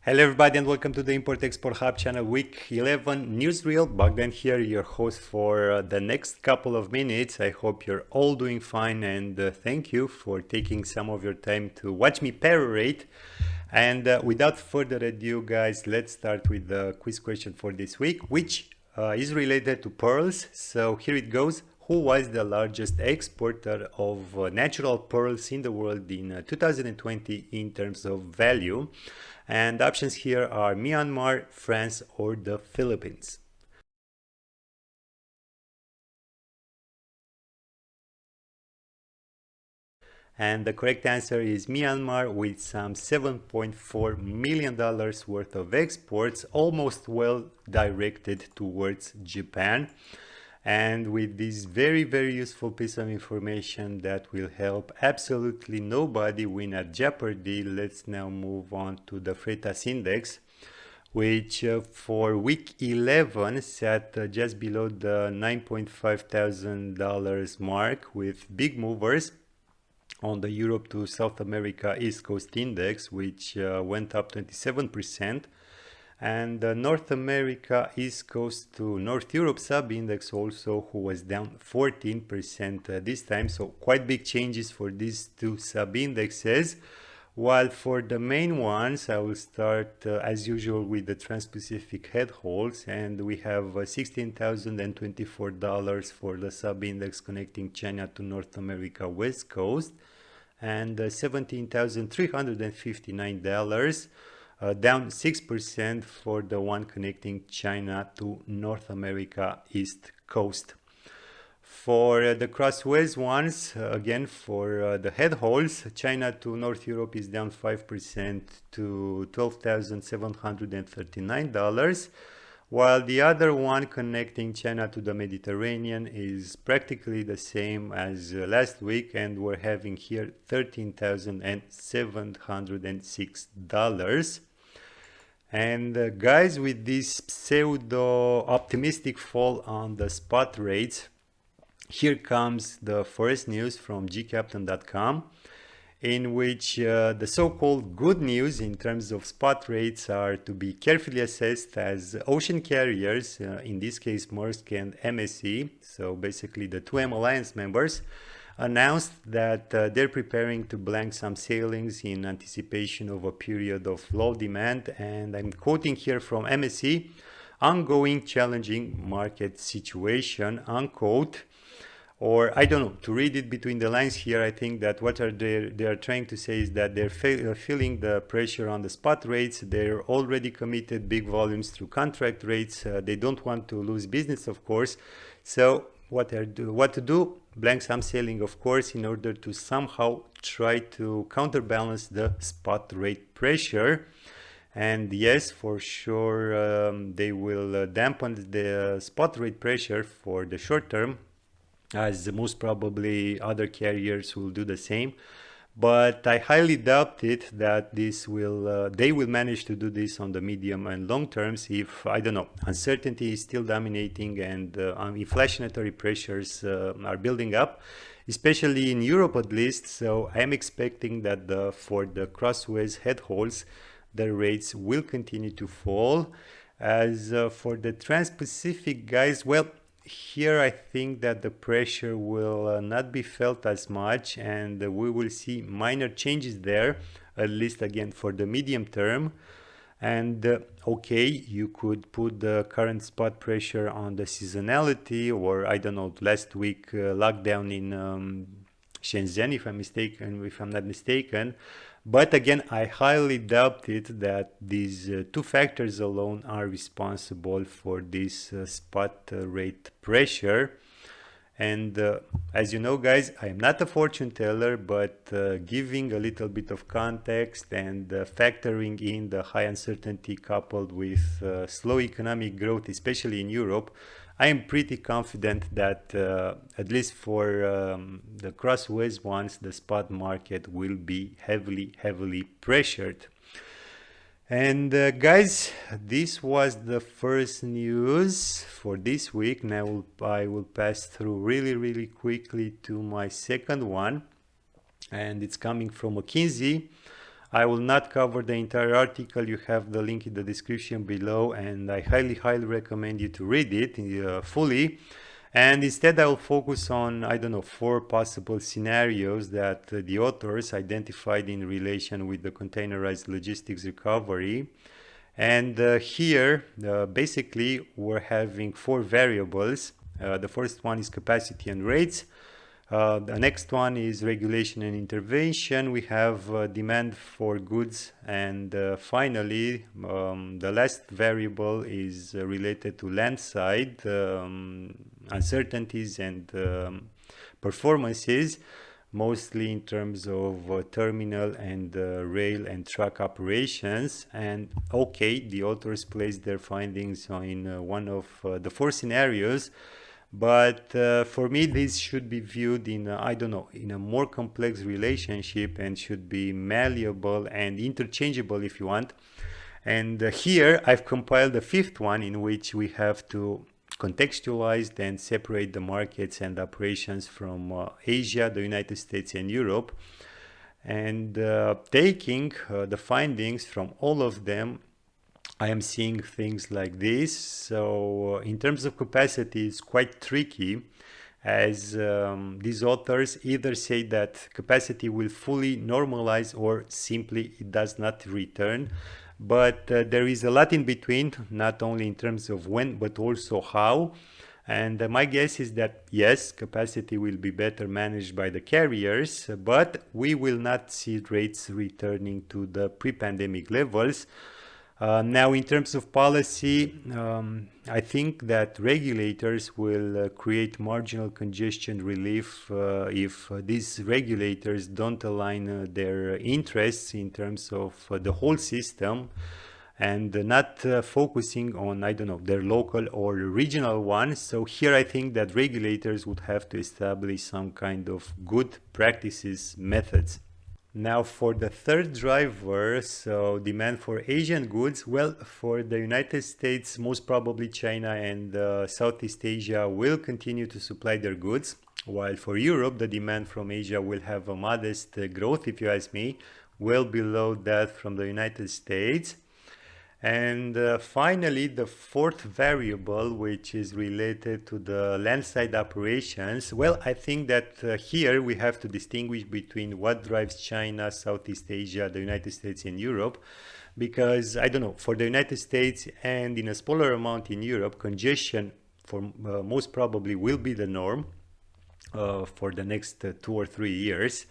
Hello everybody and welcome to the Import-Export Hub channel week 11 newsreel. Bogdan here, your host for the next couple of minutes. I hope you're all doing fine and thank you for taking some of your time to watch me perorate. And without further ado guys, let's start with the quiz question for this week, which is related to pearls. So here it goes. Who was the largest exporter of natural pearls in the world in 2020 in terms of value? And options here are Myanmar, France, or the Philippines. And the correct answer is Myanmar with some $7.4 million worth of exports, almost well directed towards Japan. And with this very useful piece of information that will help absolutely nobody win at Jeopardy, let's now move on to the Freightos index, which for week 11 sat just below the $9.5 thousand mark, with big movers on the Europe to South America East Coast index, which went up 27%. And North America East Coast to North Europe sub-index also, who was down 14% this time. So quite big changes for these two sub-indexes. While for the main ones, I will start as usual with the Trans-Pacific head holds, and we have $16,024 for the sub-index connecting China to North America West Coast, and $17,359. Down 6% for the one connecting China to North America East Coast. For the crossways ones, again for the head holes, China to North Europe is down 5% to $12,739, while the other one connecting China to the Mediterranean is practically the same as last week, and we're having here $13,706. And guys, with this pseudo optimistic fall on the spot rates, here comes the first news from gcaptain.com, in which the so-called good news in terms of spot rates are to be carefully assessed as ocean carriers, in this case Maersk and MSC, so basically the 2M Alliance members, announced that they're preparing to blank some sailings in anticipation of a period of low demand, and I'm quoting here from MSC, ongoing challenging market situation, unquote. Or I don't know, to read it between the lines here, I think that what they are trying to say is that they're feeling the pressure on the spot rates. They're already committed big volumes through contract rates. They don't want to lose business, of course. So what to do? Blank some sailing, of course, in order to somehow try to counterbalance the spot rate pressure. And yes, for sure, they will dampen the spot rate pressure for the short term, as most probably other carriers will do the same. But I highly doubt it that they will manage to do this on the medium and long terms if, I don't know, uncertainty is still dominating and inflationary pressures are building up, especially in Europe at least. So I'm expecting that for the crossways head holes, the rates will continue to fall. As for the Trans-Pacific guys, well, here I think that the pressure will not be felt as much, and we will see minor changes there, at least again for the medium term. And okay, you could put the current spot pressure on the seasonality, or I don't know, last week lockdown in Shenzhen, if I'm not mistaken. But again, I highly doubt it that these two factors alone are responsible for this spot rate pressure. And as you know, guys, I am not a fortune teller, but giving a little bit of context and factoring in the high uncertainty coupled with slow economic growth, especially in Europe, I am pretty confident that at least for the crossways ones, the spot market will be heavily pressured. And guys, this was the first news for this week. Now I will pass through really quickly to my second one, and it's coming from McKinsey. I will not cover the entire article. You have the link in the description below, and I highly recommend you to read it fully. And instead I will focus on, I don't know, 4 possible scenarios that the authors identified in relation with the containerized logistics recovery. And here, basically, we're having 4 variables. The first one is capacity and rates. The next one is regulation and intervention. We have demand for goods. And finally, the last variable is related to land side uncertainties and performances, mostly in terms of terminal and rail and truck operations. And okay, the authors placed their findings in one of the 4 scenarios, but for me this should be viewed in I don't know, in a more complex relationship, and should be malleable and interchangeable if you want. And here I've compiled a 5th one, in which we have to contextualize and separate the markets and operations from Asia, the United States and Europe. And taking the findings from all of them, I am seeing things like this. So in terms of capacity, it's quite tricky, as these authors either say that capacity will fully normalize or simply it does not return. But there is a lot in between, not only in terms of when, but also how. And my guess is that yes, capacity will be better managed by the carriers, but we will not see rates returning to the pre-pandemic levels. Now, in terms of policy, I think that regulators will create marginal congestion relief if these regulators don't align their interests in terms of the whole system, and not focusing on, I don't know, their local or regional ones. So here I think that regulators would have to establish some kind of good practices methods. Now for the third driver, so demand for Asian goods, well, for the United States, most probably China and Southeast Asia will continue to supply their goods, while for Europe, the demand from Asia will have a modest growth, if you ask me, well below that from the United States. And finally, the 4th variable, which is related to the landside operations. Well, I think that here we have to distinguish between what drives China, Southeast Asia, the United States, and Europe. Because, I don't know, for the United States and in a smaller amount in Europe, congestion for most probably will be the norm for the next 2 or 3 years,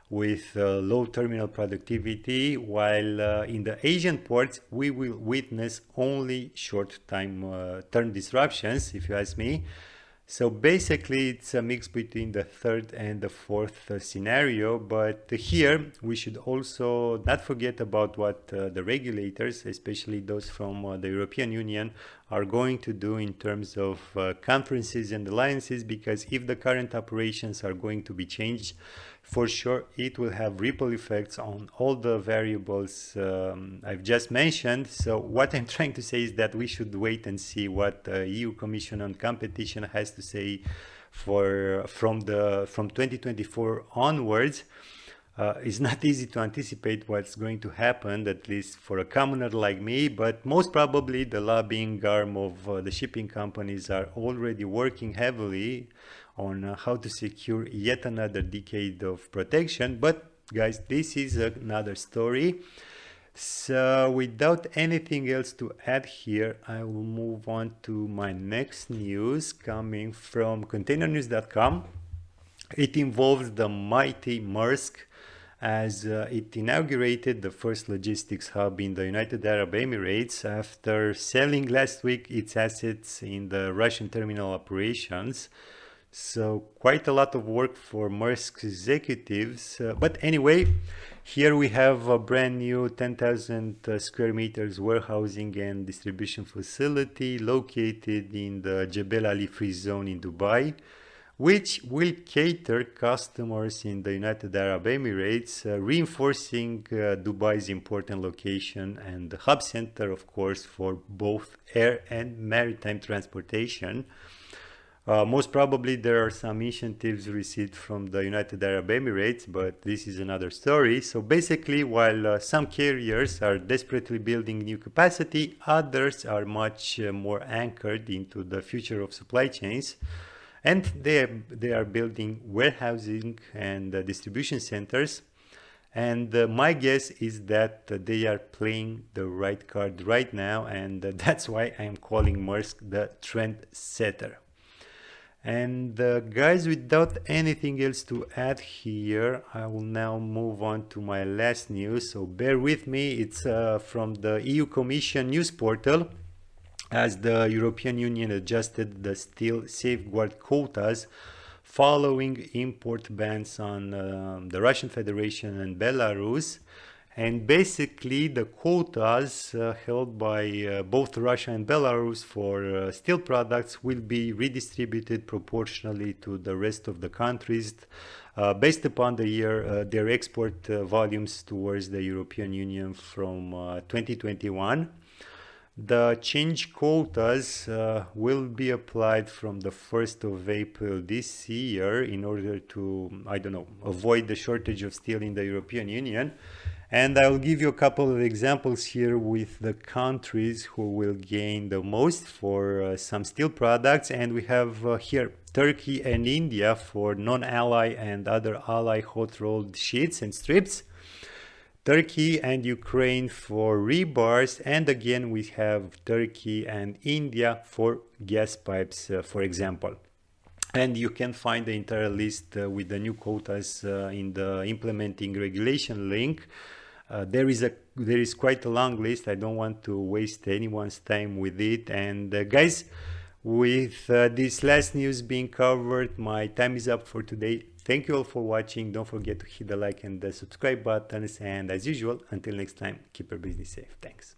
with low terminal productivity, while in the Asian ports we will witness only short-term disruptions, if you ask me. So basically it's a mix between the 3rd and the 4th scenario, but here we should also not forget about what the regulators, especially those from the European Union, are going to do in terms of conferences and alliances, because if the current operations are going to be changed, for sure it will have ripple effects on all the variables I've just mentioned. So what I'm trying to say is that we should wait and see what the EU Commission on Competition has to say from 2024 onwards. It's not easy to anticipate what's going to happen, at least for a commoner like me, but most probably the lobbying arm of the shipping companies are already working heavily on how to secure yet another decade of protection. But guys, this is another story. So without anything else to add here, I will move on to my next news coming from containerized.com. It involves the mighty Maersk, as it inaugurated the first logistics hub in the United Arab Emirates after selling last week its assets in the Russian terminal operations. So quite a lot of work for Maersk executives. But anyway, here we have a brand new 10,000 square meters warehousing and distribution facility located in the Jebel Ali Free Zone in Dubai, which will cater customers in the United Arab Emirates, reinforcing Dubai's important location and the hub center, of course, for both air and maritime transportation. Most probably there are some initiatives received from the United Arab Emirates, but this is another story. So basically, while some carriers are desperately building new capacity, others are much more anchored into the future of supply chains. And they are building warehousing and distribution centers. And my guess is that they are playing the right card right now. And that's why I am calling Maersk the trend setter. And guys, without anything else to add here, I will now move on to my last news. So bear with me. It's from the EU Commission news portal. As the European Union adjusted the steel safeguard quotas following import bans on the Russian Federation and Belarus. And basically, the quotas held by both Russia and Belarus for steel products will be redistributed proportionally to the rest of the countries based upon their export volumes towards the European Union from 2021. The change quotas will be applied from the 1st of April this year in order to, I don't know, avoid the shortage of steel in the European Union. And I will give you a couple of examples here with the countries who will gain the most for some steel products. And we have here Turkey and India for non-ally and other ally hot rolled sheets and strips. Turkey and Ukraine for rebars, and again we have Turkey and India for gas pipes, for example. And you can find the entire list with the new quotas in the implementing regulation link. There is quite a long list. I don't want to waste anyone's time with it. And guys, with this last news being covered, my time is up for today. Thank you all for watching. Don't forget to hit the like and the subscribe buttons. And as usual, until next time, keep your business safe. Thanks.